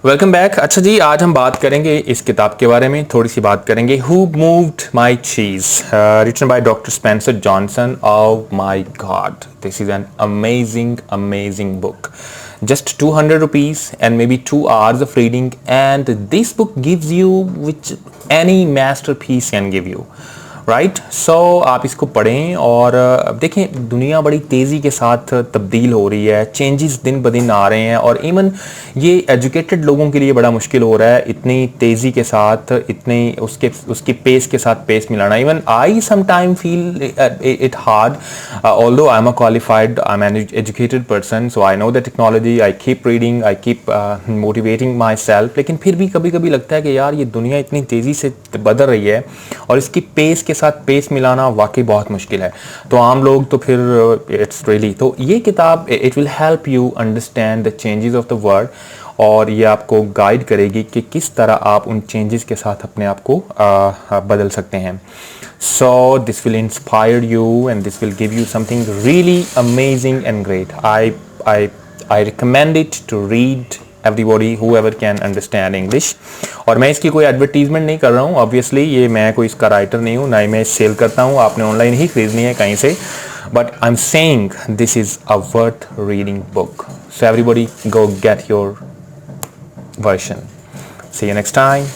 Welcome back. अच्छा जी, आज हम बात करेंगे इस किताब के बारे में, थोड़ी सी बात करेंगे। Who moved my cheese, written by doctor Spencer Johnson. Oh my God, this is an amazing amazing book. Just 200 rupees and maybe 2 hours of reading, and this book gives you which any masterpiece can give you. Right so आप इसको पढ़ें और देखें, दुनिया बड़ी तेज़ी के साथ तब्दील हो रही है, चेंजेस दिन ब दिन आ रहे हैं, और इवन ये एजुकेटेड लोगों के लिए बड़ा मुश्किल हो रहा है इतनी तेज़ी के साथ, इतनी उसकी पेस के साथ पेस मिलाना. Even I some time feel it hard, although I am a qualified, I am an educated person, so I know the technology, I keep reading, I keep motivating myself. लेकिन फिर भी कभी कभी लगता है कि यार ये दुनिया इतनी तेज़ी से बदल रही है और इसकी पेस के साथ पेस मिलाना वाकई बहुत मुश्किल है. तो आम लोग तो फिर इट्स रियली, तो ये किताब it will help you understand the changes of the world, और ये आपको गाइड करेगी कि किस तरह आप उन चेंजेस के साथ अपने आप को बदल सकते हैं. So this will inspire you and this will give you something really amazing and great. I recommend it to read everybody whoever can understand English. और मैं इसकी कोई एडवर्टीजमेंट नहीं कर रहा हूँ, ऑब्वियसली ये मैं कोई इसका राइटर नहीं हूँ, ना ही मैं सेल करता हूँ, आपने ऑनलाइन ही खरीदनी है कहीं से. But I am saying this is a worth reading book, so everybody go get your version. See you next time.